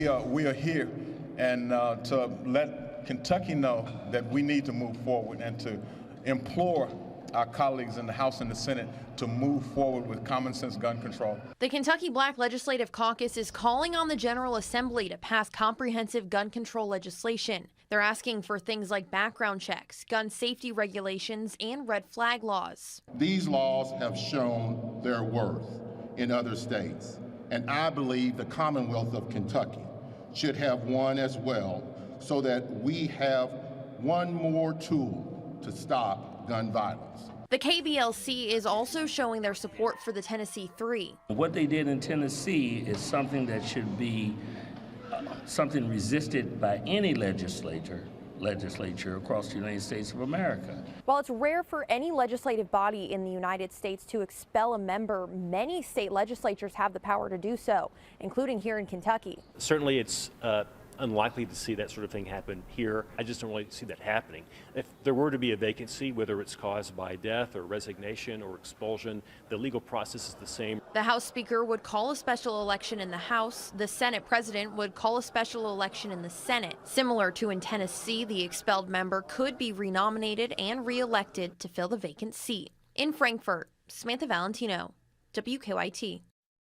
We are here and to let Kentucky know that we need to move forward and to implore our colleagues in the House and the Senate to move forward with common sense gun control. The Kentucky Black Legislative Caucus is calling on the General Assembly to pass comprehensive gun control legislation. They're asking for things like background checks, gun safety regulations, and red flag laws. These laws have shown their worth in other states, and I believe the Commonwealth of Kentucky should have one as well, so that we have one more tool to stop gun violence. The KBLC is also showing their support for the Tennessee 3. What they did in Tennessee is something that should be something resisted by any legislature across the United States of America. While it's rare for any legislative body in the United States to expel a member, many state legislatures have the power to do so, including here in Kentucky. Certainly it's unlikely to see that sort of thing happen here. I just don't really see that happening. If there were to be a vacancy, whether it's caused by death or resignation or expulsion, the legal process is the same. The House Speaker would call a special election in the House. The Senate President would call a special election in the Senate. Similar to in Tennessee, the expelled member could be renominated and re-elected to fill the vacant seat. In Frankfort, Samantha Valentino, WKYT.